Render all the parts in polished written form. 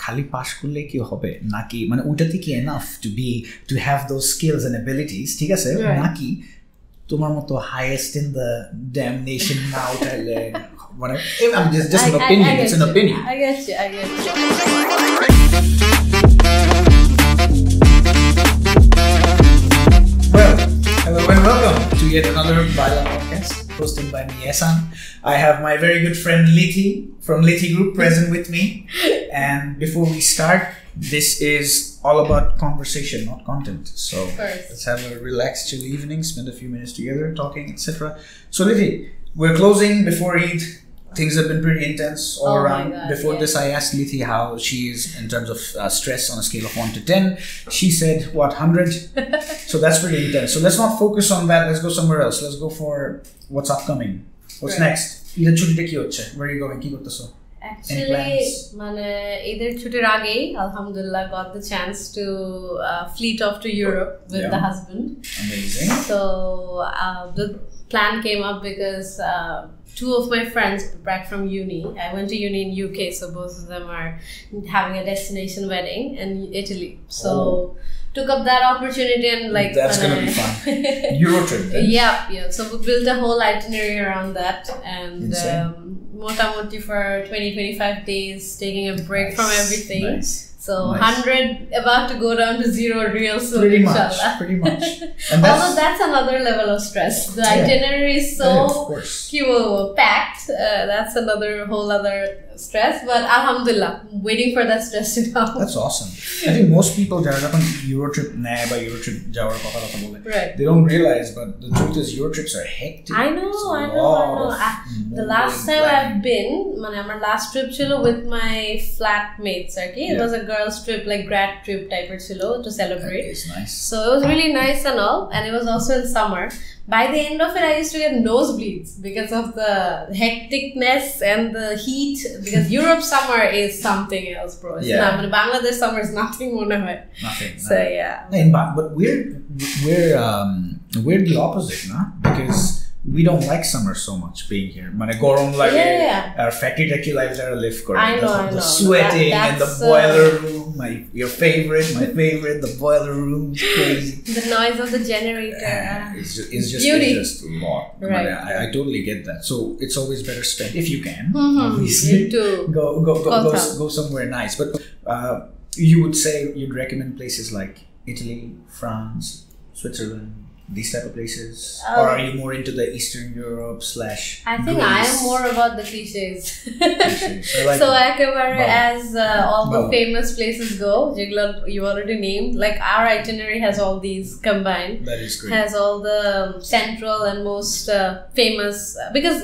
খালি পাস করলে কি হবে নাকি মানে ওটাতে কি enough to have those skills and abilities ঠিক আছে নাকি তোমার মতো highest in the damn nation now Thailand whatever I mean, just an opinion it's an opinion I get you well hello and welcome to yet another BAYLA podcast hosted by me Esan. I have my very good friend Lithe from Lithe Group present with me, and before we start, this is all about conversation, not content. So let's have a relaxed, chill evening, spend a few minutes together, talking, etc. So Lithe, we're closing before Eid. Things have been pretty intense all around. Before this, I asked Lithe how she is in terms of stress on a scale of 1 to 10. She said, what, 100? So that's pretty intense. So let's not focus on that. Let's go somewhere else. Let's go for what's upcoming. What's next? Where are you going? Actually, either chutir agei, alhamdulillah, got the chance to fleet off to Europe with the husband. Amazing. So the plan came up because two of my friends back from uni, I went to uni in UK, so both of them are having a destination wedding in Italy. So took up that opportunity and like that's gonna be fun. Euro trip. Yeah. So we built a whole itinerary around that, and motamoti for 20-25 days, taking a break from everything. So 100 about to go down to 0 real soon. Pretty much. And although that's another level of stress. The itinerary is so packed. That's another whole other stress. But alhamdulillah, waiting for that stress to come. That's awesome. I think most people Euro trip they don't realize, but the truth is Euro trips are hectic. I know. The last time I've been, my last trip chilo with my flatmates. Okay, it was a girls trip, like grad trip type of chilo to celebrate. It's nice. So it was really nice and all, and it was also in summer. By the end of it, I used to get nosebleeds because of the hecticness and the heat. Because Europe summer is something else, bro. Bangladesh summer is nothing. Nothing. So yeah. But we're the opposite, nah? Because we don't like summer so much being here. Our factory lives are a lift. I know. The sweating and the boiler room. My favorite, the boiler room is crazy. The noise of the generator. It's just a lot. Right. I totally get that. So it's always better spent if you can. Obviously, go somewhere nice. But you would say you'd recommend places like Italy, France, Switzerland, these type of places, or are you more into the Eastern Europe / I think Greece? I am more about the cliches. So as all the famous places go, you already named, like our itinerary has all these combined. That is great. Has all the central and most famous, because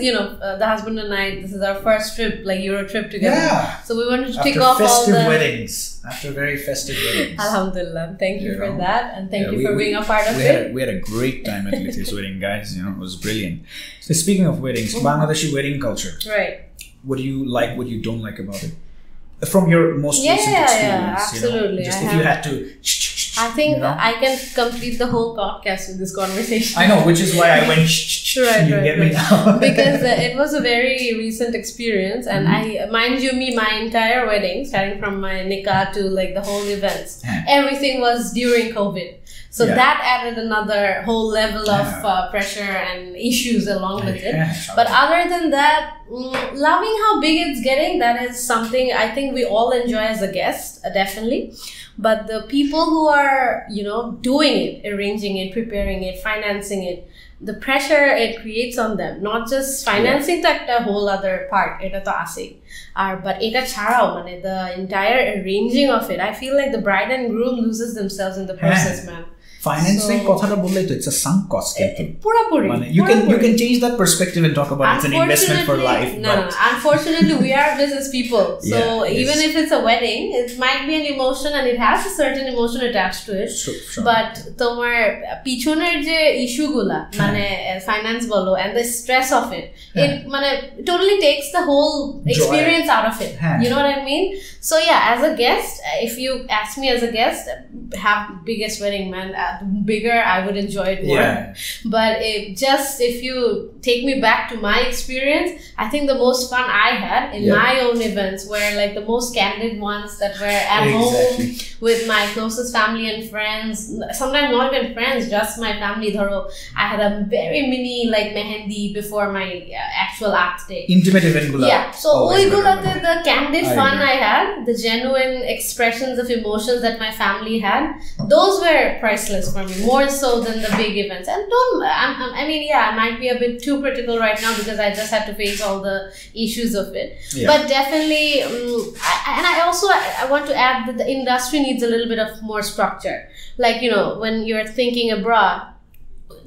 the husband and I, this is our first trip, like Euro trip together. Yeah. So we wanted to tick off all the weddings. After very festive weddings. Alhamdulillah. Thank you for that, and thank you for being a part of it. We had a great time at Lithe's wedding, guys. It was brilliant. So speaking of weddings, Bangladeshi wedding culture. Right. What do you like? What you don't like about it? From your most recent experience. Yeah, absolutely. Just if you had to. I think I can complete the whole podcast with this conversation. I know, which is why I went. You get me now. Because it was a very recent experience, and my entire wedding, starting from my nikah to like the whole events, everything was during COVID. So that added another whole level of pressure and issues along with it. But other than that, loving how big it's getting, that is something I think we all enjoy as a guest, definitely. But the people who are, doing it, arranging it, preparing it, financing it, the pressure it creates on them, not just financing a whole other part, but the entire arranging of it, I feel like the bride and groom loses themselves in the process, man. Financing it's a sunk cost. You can change that perspective and talk about it's an investment for life. No. Unfortunately, we are business people. So even if it's a wedding, it might be an emotion and it has a certain emotion attached to it. Sure. But tomar pichoner je issue gula, finance bolo, and the stress of it, it totally takes the whole experience out of it. You know what I mean? So as a guest, if you ask me as a guest, have biggest wedding, man. bigger, I would enjoy it more. But if you take me back to my experience, I think the most fun I had in my own events were like the most candid ones that were at home with my closest family and friends. Sometimes not even friends, just my family. I had a very mini like mehendi before my actual act day. Intimate event. So the candid fun I had, the genuine expressions of emotions that my family had, those were priceless for me, more so than the big events. And I might be a bit too critical right now because I just had to face all the issues of it. But definitely, I want to add that the industry needs a little bit of more structure. Like, when you're thinking abroad,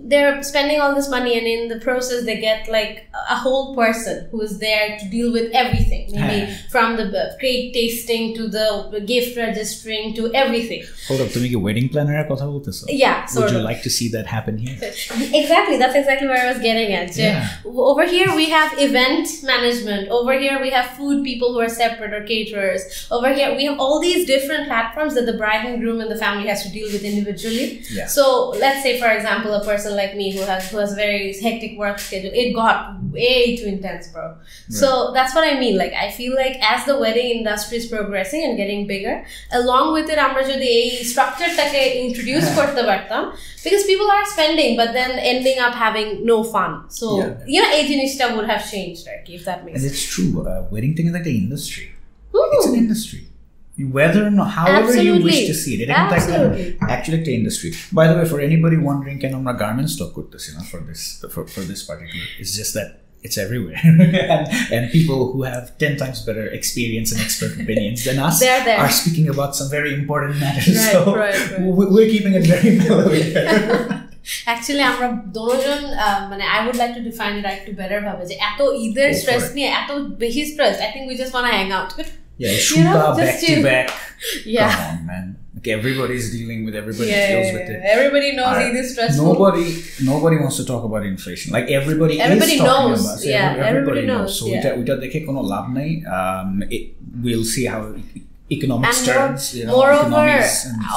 they're spending all this money, and in the process they get like a whole person who is there to deal with everything, maybe from the cake tasting to the gift registering to everything. Hold up, to make a wedding planner would you like to see that happen here? Exactly, that's exactly where I was getting at. Over here we have event management, over here we have food people who are separate or caterers, over here we have all these different platforms that the bride and groom and the family has to deal with individually. So let's say, for example, a person like me who has a very hectic work schedule, it got way too intense, bro. So that's what I mean. Like, I feel like as the wedding industry is progressing and getting bigger, along with it, amra jodi ei structure take introduce korte partam, because people are spending but then ending up having no fun. So ei jinishta would have changed, right? If that makes sense. And it's true. Wedding thing is like an industry. It's an industry. Whether or not, however you wish to see it, actually the industry. By the way, for anybody wondering, can I garment stock for this particular? It's just that it's everywhere, and people who have 10 times better experience and expert opinions than us are speaking about some very important matters. We're keeping it very mellow here. Actually, আমরা দুজন I would like to define it একটু better ভাবে যে এত ঈদের stress নিয়ে এত বেশি stress, I think we just want to hang out. Back to back. Come on, man. Okay, everybody's dealing with everybody deals with it. Everybody knows it is stressful. Nobody wants to talk about inflation. Like everybody is talking knows. About it. Everybody knows. So we dekhe kono labh nai. We'll see how economics turns. Moreover,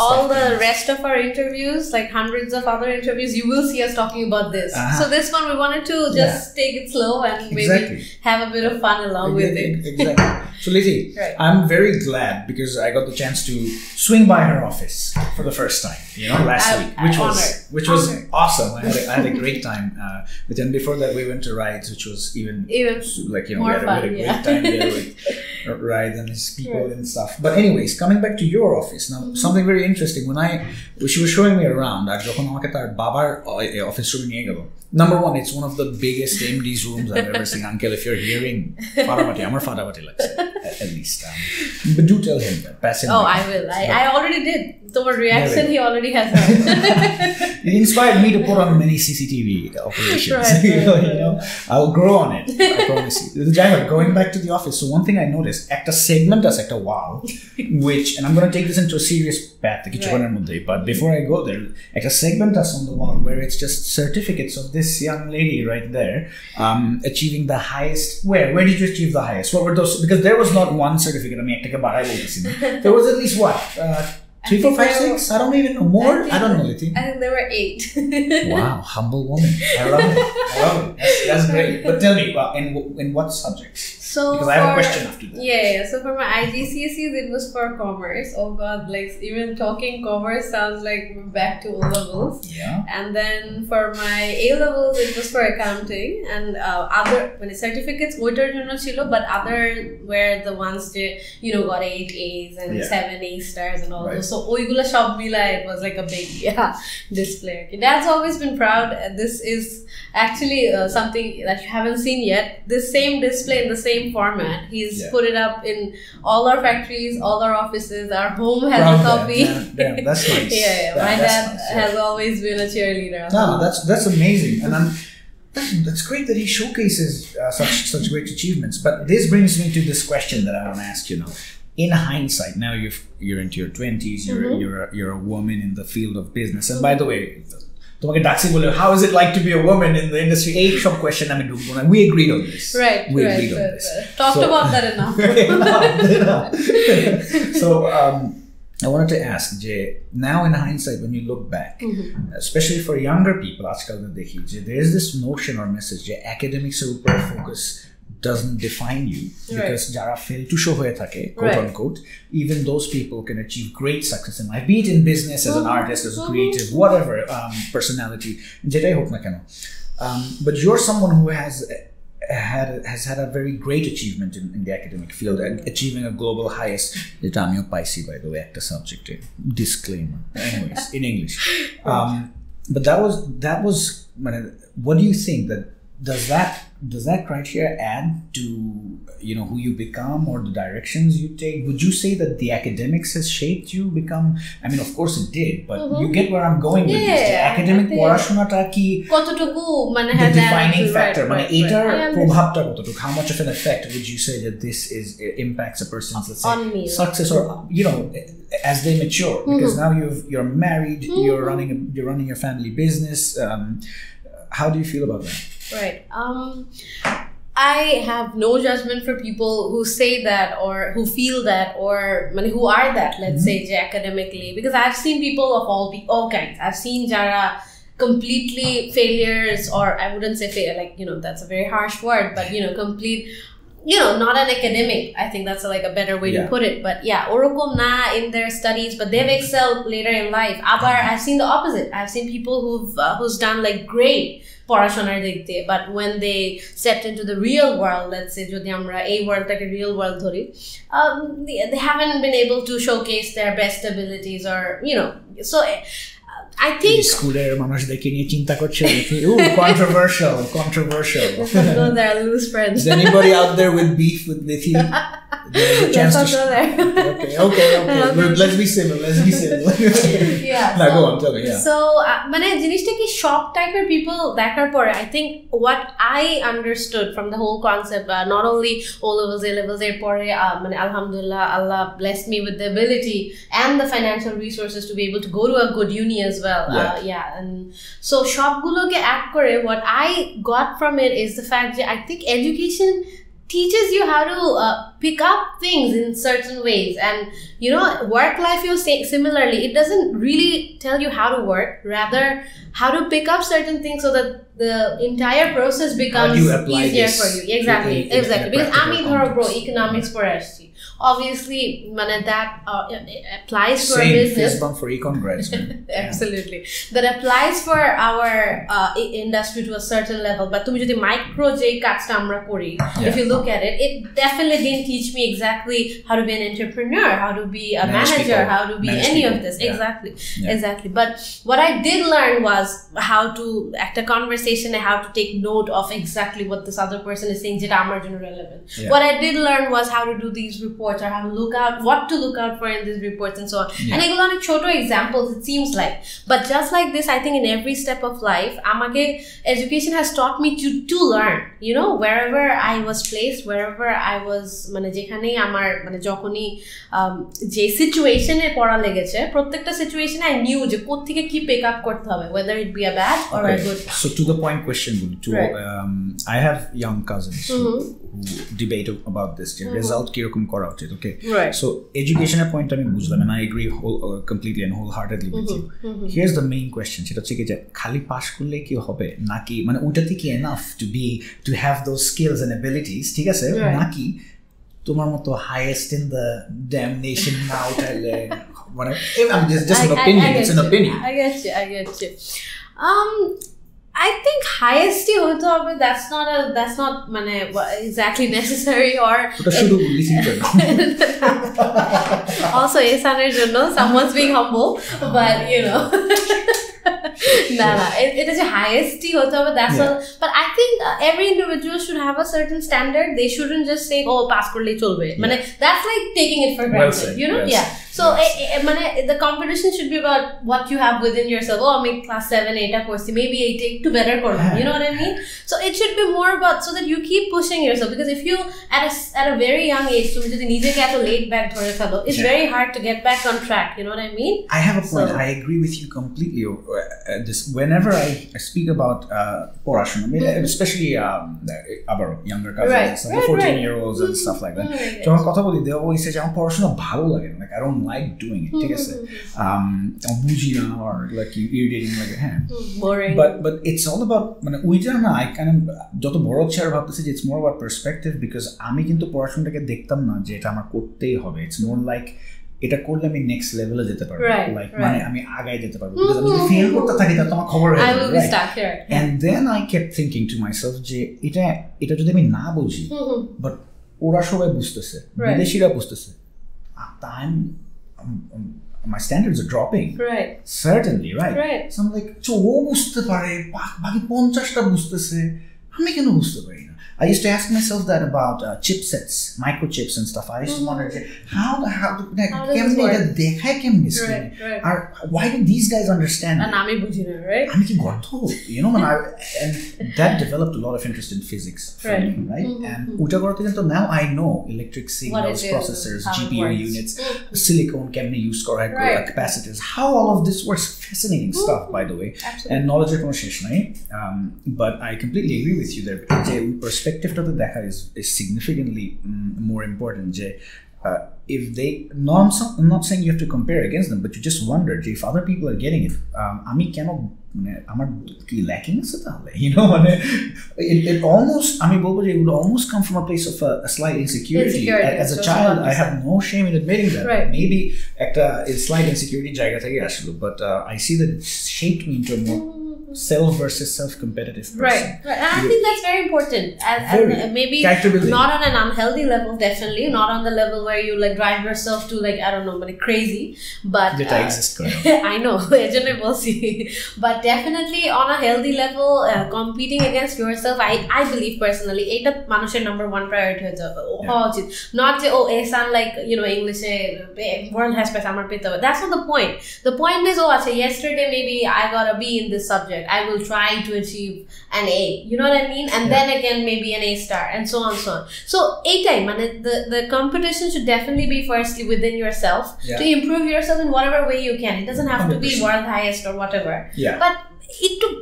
all the rest of our interviews, like hundreds of other interviews, you will see us talking about this. So this one we wanted to just take it slow and maybe have a bit of fun along with it. Exactly. So Lithe, I'm very glad because I got the chance to swing by her office for the first time, last week, which was awesome. I had a great time. But then before that, we went to rides, which was even like we had a great time there with rides and his people and stuff. But anyways, coming back to your office now, something very interesting. When she was showing me around, babar office room niye gelo. Number one, it's one of the biggest MD's rooms I've ever seen. Uncle, if you're hearing, Amar Fadabati likes it, at least. But do tell him that. Pass him. I will. I already did. The reaction he already has heard. It inspired me to put on many CCTV operations. I'll grow on it. I promise you. Going back to the office, so one thing I noticed, acta segment as acta wow, which, and I'm going to take this into a serious path, but before I go there, acta segment as on the wall where it's just certificates of this young lady right there achieving the highest. Where did you achieve the highest? What were those? Because there was not one certificate. There was at least what? 3, 4, 5, 6? I don't even know. More? I don't know, Lithe. I think there were 8. Wow, humble woman. I love it. That's great. But tell me, in what subjects? Because I have a question after that. So for my IGCSEs, it was for commerce. Oh God, like even talking commerce sounds like we're back to O levels. And then for my A levels, it was for accounting and other certificates. But other were the ones that got 8 A's and 7 A stars and all those. So oigula shop mila, it was like a big display. Dad's always been proud. This is actually something that you haven't seen yet. This same display in the same format. He's put it up in all our factories, all our offices. Our home has a copy. That's nice. My dad has always been a cheerleader. No, that's amazing, and that's great that he showcases such great achievements. But this brings me to this question that I want to ask you now. In hindsight, now you're into your 20s. You're a woman in the field of business, and by the way, how is it like to be a woman in the industry? Some question we agreed on this. We agreed on this. Talked about that enough. So I wanted to ask, now in hindsight, when you look back, especially for younger people, there is this notion or message that academics focus doesn't define you, because jara fail to show hoye thake, quote unquote, even those people can achieve great success in life, be it in business, as an artist, as a creative, whatever personality, jetai hok na keno. But you're someone who has had a very great achievement in the academic field, and achieving a global highest. Jeta amio paisi, by the way, একটা subject disclaimer. Anyways, in English. But that was. What do you think that? Does that criteria add to who you become or the directions you take? Would you say that the academics has shaped you become? I mean, of course it did, but you get where I'm going with this. The academic porashonata ki kototuku the defining factor. Etar probhabta kototuk. How much of an effect would you say that this impacts a person's, let's say, success, or as they mature? Because now you're married, you're running your family business. How do you feel about that? Right. I have no judgment for people who say that or who feel that or who are that, let's say, academically, because I've seen people of all kinds. I've seen jara completely failures, or I wouldn't say failure, that's a very harsh word, but complete, not an academic. I think that's like a better way to put it. But yeah, orokom na in their studies, but they've excelled later in life. Abar, I've seen the opposite. I've seen people who's done like great porashonar dikhte, but when they stepped into the real world, let's say jodi amra ei world take real world dhori, they haven't been able to showcase their best abilities, or so I think schooler manush dekhe niye chinta korche controversial. Don't go there, lose friends. Is anybody out there with beef with Lithe? There's a chance to go there. Okay. Let's be civil. Yeah. Now go on, tell me. Yeah. So, jinishta ki shock type of people dekhar pore, I think what I understood from the whole concept, not only O levels, A levels, pore, alhamdulillah, Allah blessed me with the ability and the financial resources to be able to go to a good uni as well. And so shock gulo ke add kore, what I got from it is the fact that I think education teaches you how to pick up things in certain ways, and work life, you say similarly, it doesn't really tell you how to work, rather how to pick up certain things so that the entire process becomes easier for you. Exactly. Because bro, economics for SC. Obviously, that applies for a business. Same for econ grads. Absolutely. That applies for our industry to a certain level. But tumi jodi micro j kaajta amra kori, if you look at it, it definitely didn't teach me exactly how to be an entrepreneur, how to be a manager, how to be any of this. Exactly. But what I did learn was how to act a conversation and how to take note of exactly what this other person is saying jeta amar jonno relevant. What I did learn was how to do these reports, or how to look out, what to look out for in these reports, and so on. And I go on choto examples, it seems like. But just like this, I think in every step of life, amake education has taught me to learn. Wherever I was placed, wherever I was, jekhane amar jokhoni je situation e pora legeche, prottekta situation I knew je koththeke ki pick up korte hobe, whether it be a bad or a good. So to the point question, I have young cousins who debate about this. Result kirokom kora uchit, okay? Right. So educational point I bujlam, and I agree completely and wholeheartedly with you. Here's the main question, seta hocche ki je khali pass korle ki hobe naki oitate ki enough to have those skills and abilities, ঠিক আছে, নাকি তোমার মতো highest in the damn nation now taile just an opinion. It's an opinion. I get you. I think highest hote hobe, that's not exactly necessary, or also esaner jonno someone's being humble, but it is a highest hote hobe, that's all. But I think every individual should have a certain standard. They shouldn't just say pass korle cholbe, that's like taking it for granted. So the competition should be about what you have within yourself. I make class 7, 8 course, maybe I take to better course. You know what I mean? So it should be more about so that you keep pushing yourself, because if you at a very young age, laid back it's very hard to get back on track. You know what I mean? I have a point. I agree with you completely. Whenever I speak about porashona, especially our younger cousins, 14-year-olds and stuff like that. They always say, porashona bhalo lage. Like, I don't don't like doing it. ঠিক আছে? বুঝি না, or like you irritating like a hand. Boring. But it's all about মানে ওইটা না, I kind of যত বড় হচ্ছে আর ভাবতেছি যে it's more about perspective, because আমি কিন্তু পড়াশোনাটাকে দেখতাম না যে এটা আমার করতেই হবে. It's more like এটা করলে আমি নেক্সট লেভেলে যেতে পারবো, লাইক মানে আমি আগায় যেতে পারবো, বিকজ আমি যদি ফেল করতে থাকি তাহলে তোমার খবর হয়ে যাবে, right? And then I kept thinking to myself যে এটা যদি আমি না বুঝি, বাট ওরা সবাই বুঝতেছে, বিদেশিরা বুঝতেছে, my standards are dropping, certainly, right? So I'm like, so ও বুঝতে পারে, বাকি 50টা বুঝতেছে, আমি কেন বুঝতে পারি না? I used to ask myself that about chipsets, microchips and stuff. I used to wonder how why do these guys understand? And ami bujhina, right? Ami ki gortho, you know, and that developed a lot of interest in physics for me, right? And uta gortho kintu now I know electric signals, processors, GPU units, silicon kemne use kora hoy, capacitors, how all of this works. Fascinating stuff, by the way. Absolutely. And knowledge er kono shesh nai. But I completely agree with you there. Perspective to the dekha is significantly more important. If they, I'm not saying you have to compare against them, but you just wonder if other people are getting it. Ami keno amar ki lacking is tahle, you know, it almost, ami bolbo je it would almost come from a place of a slight insecurity. As a child, I have no shame in admitting that. Maybe ekta slight insecurity jayga theke ashlo, but I see that it shaped me into a more self versus self-competitive person. Right. And I think that's very important. And maybe not on an unhealthy level, definitely. Not on the level where you like drive yourself to like, I don't know, crazy. But I know, but definitely on a healthy level, competing against yourself, I believe personally, এটা মানুষের number one priority হওয়া উচিত. Not যে Ehsan like, you know, English world has best আমার পেতে হবে. That's not the point. The point is, yesterday maybe I got a B in this subject. I will try to achieve an A. You know what I mean? And then again, maybe an A star, and so on, so on. So, the competition should definitely be firstly within yourself to improve yourself in whatever way you can. It doesn't have 100%. To be world highest or whatever. But it took,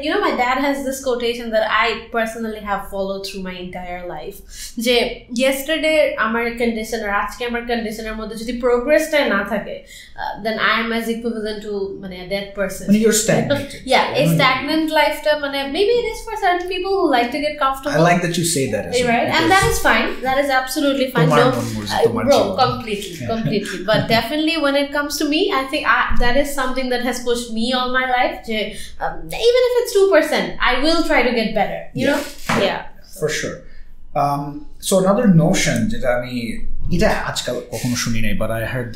you know, my dad has this quotation that I personally have followed through my entire life. Je yesterday amar condition or ajke amar condition er moddhe jodi progress ta na thake, then I am as equivalent to a dead person. When you're stagnated. A stagnant life ta maybe it is for certain people who like to get comfortable. I like that you say that as well. Right? And that is fine. That is absolutely fine. Bro, completely. But definitely when it comes to me, I think that is something that has pushed me all my life. Even if it's 2%, I will try to get better, you know? Yeah. For sure. So another notion that এটা আজকাল কখনো শুনি নাই, but I heard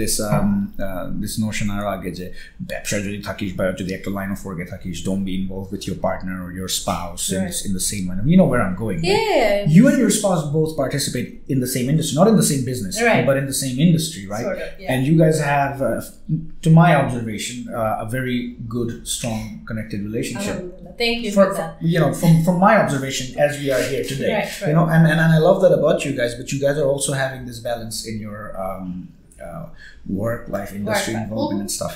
this notion আর আগে যে ব্যবসায় যদি থাকিস বা যদি একটা line of work এ থাকিস, don't be involved with your partner or your spouse in the same line. You know where I'm going. You and your spouse both participate in the same industry, not in the same business, but in the same industry, right? Sort of, and you guys have, to my observation, a very good, strong, connected relationship. Thank you for that. You know, from my observation, as we are here today, you know, and I love that about you guys. But you guys are also having this balance in your work life, industry involvement and stuff.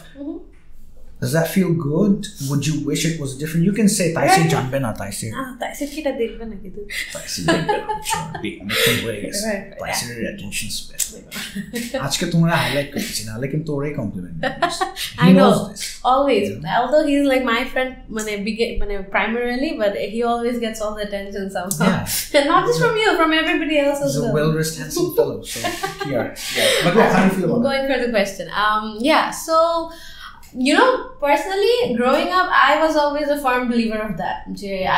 Does that feel good? Would you wish it was different? You can say Taisi janbe na Taisi. Taisi kita dekhbe na kitu. Taisi dekhbe na. Big ways. Taisi attention span. Ajke tumra highlight korchi na, lekin tore compliment. I know. Always. Although he's like my friend primarily, but he always gets all the attention somehow. And not just from you, from everybody else as well. He's a well-dressed, handsome fellow. So But how do you feel about it? Going for the question. So you know, personally, growing up, I was always a firm believer of that.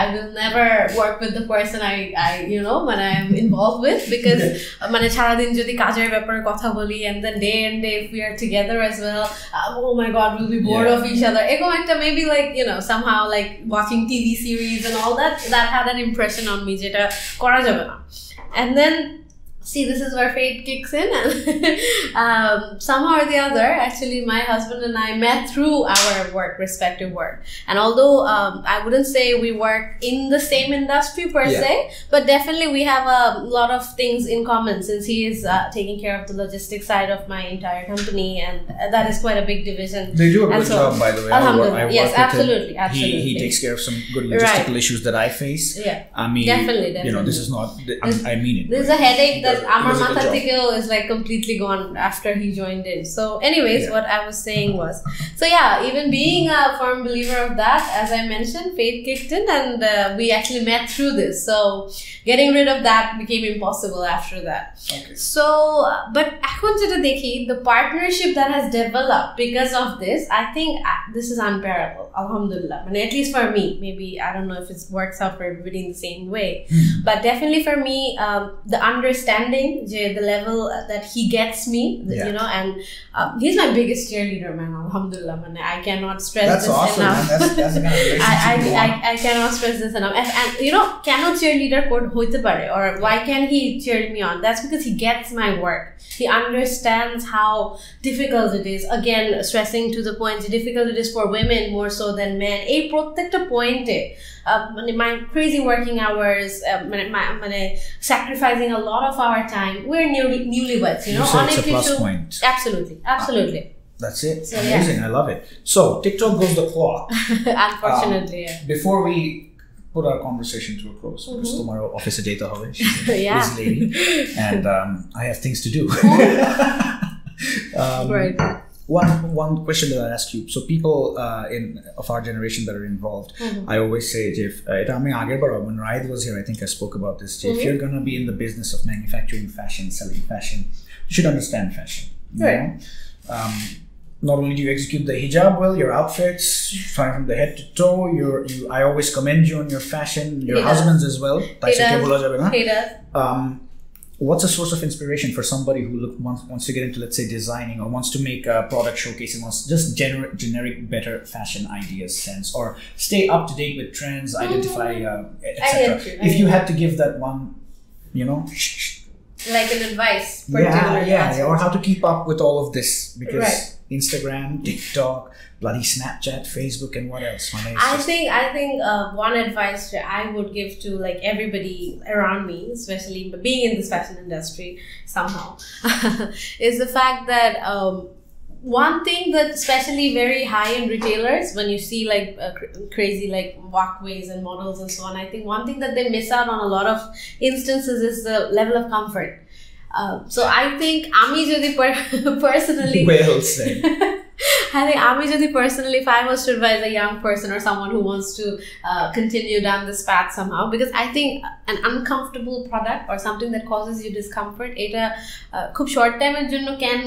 I will never work with the person I you know, when I am involved with, because chara din jodi kajer byapare kotha boli, and then day and day if we are together as well, oh my god, we'll be bored of each other. Maybe like, you know, somehow like watching TV series and all that had an impression on me jeta kora jabe na. And then see, this is where fate kicks in, and somehow or the other, actually, my husband and I met through our respective work. And although I wouldn't say we work in the same industry per se, but definitely we have a lot of things in common, since he is taking care of the logistics side of my entire company, and that is quite a big division. They do a good job, by the way. Alhamdulillah. Yes, absolutely. He takes care of some good logistical issues that I face. Yeah, I mean, definitely. You know, this is not. I mean it. This is a headache that because Amar Matha Tikeo is like completely gone after he joined in. So anyways, what I was saying was, so yeah, even being a firm believer of that, as I mentioned, fate kicked in and we actually met through this. So getting rid of that became impossible after that. Okay. So, but the partnership that has developed because of this, I think this is unparalleled. Alhamdulillah. And at least for me, maybe I don't know if it works out for everybody in the same way, but definitely for me, the understanding, the level that he gets me, you know, and he's my biggest cheerleader, man. Alhamdulillah, man. I cannot stress this enough. That's the kind of I cannot stress this enough. And you know, cannot cheerleader code hoite pare, or why can he cheer me on? That's because he gets my work. He understands how difficult it is. Again, stressing to the point, difficult it is for women more so than men. A protecta point. My crazy working hours, sacrificing a lot of our time. We're newlyweds, you know. It's a plus point. Absolutely. That's it. So, amazing. Yeah. I love it. So TikTok goes the clock. Unfortunately, before we put our conversation to a close, because tomorrow office data howe. She's a busy lady, and I have things to do. Right. One question that I ask you. So people of our generation that are involved, I always say, Jeff, when Raid was here, I think I spoke about this. Jeff, if you're gonna be in the business of manufacturing fashion, selling fashion, you should understand fashion. You know? Not only do you execute the hijab well, your outfits, starting from the head to toe, I always commend you on your fashion, your husband's as well. He does. What's a source of inspiration for somebody who wants to get into, let's say, designing, or wants to make a product showcasing, wants just generic better fashion ideas sense, or stay up to date with trends, identify, etc. If you had to give that one, you know, like an advice, or how to keep up with all of this, because Instagram, TikTok, bloody Snapchat, Facebook, and what else? I think one advice that I would give to like everybody around me, especially being in this fashion industry somehow, is the fact that one thing that especially very high-end retailers, when you see like crazy like walkways and models and so on, I think one thing that they miss out on a lot of instances is the level of comfort. So I think Ami Jodi personally, well said. I think Ami Jodi personally, if I was to advise a young person or someone who wants to continue down this path somehow, because I think an uncomfortable product or something that causes you discomfort, এটা খুব short time এর জন্য can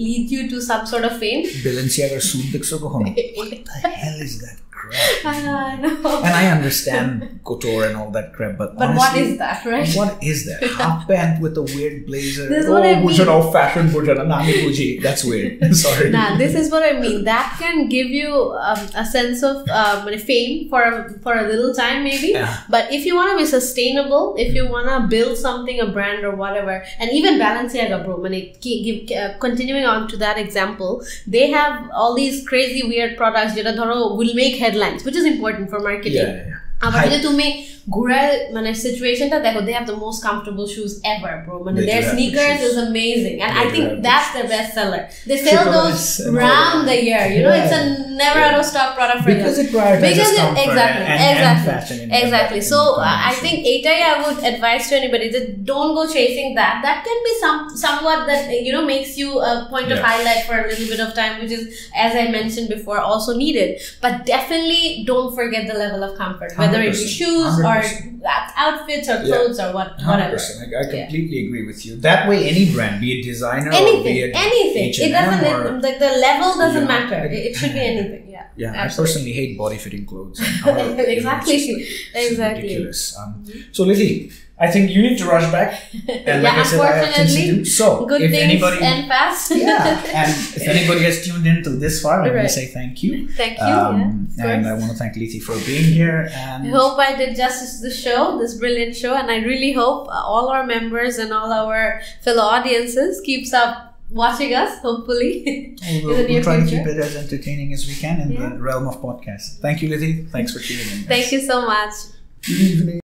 lead you to some sort of fame. Balenciaga suit দেখছো কখনো? What the hell is that crap? I know. And I understand couture and all that crap, but honestly, what is that, right? What is that? Half pant with a weird blazer. This is what I mean. Fashion That's weird. Sorry. Nah, this is what I mean. That can give you a sense of fame for a little time maybe. Yeah. But if you want to be sustainable, if you want to build something, a brand or whatever, and even Balenciaga, bro, continuing on to that example, they have all these crazy weird products that will make headlines, which is important for marketing. Situation they have the most comfortable shoes ever, bro. Their sneakers is amazing, and I think that's their best seller. They sell those round the year, you know. It's a never out of stock product for them, because exactly. So I think I would advise to anybody that don't go chasing that. That can be somewhat that, you know, makes you a point of highlight for a little bit of time, which is, as I mentioned before, also needed. But definitely don't forget the level of comfort, whether it be shoes 100%. Or outfits or clothes or whatever. 100%. I completely agree with you. That way, any brand, be it designer or be it anything, it doesn't. The level doesn't matter. It should be anything. I personally hate body-fitting clothes. Exactly. Ridiculous. So Lizzie, I think you need to rush back. And like I said, I have things to do. So good if things anybody end fast. And if anybody has tuned in till this far, I want to say thank you. Thank you. And I want to thank Lithe for being here. And I hope I did justice to the show, this brilliant show, and I really hope all our members and all our fellow audiences keeps up watching us, hopefully. We'll try to keep it as entertaining as we can in the realm of podcasts. Thank you, Lithe. Thanks for tuning in. Thank you so much. Good evening.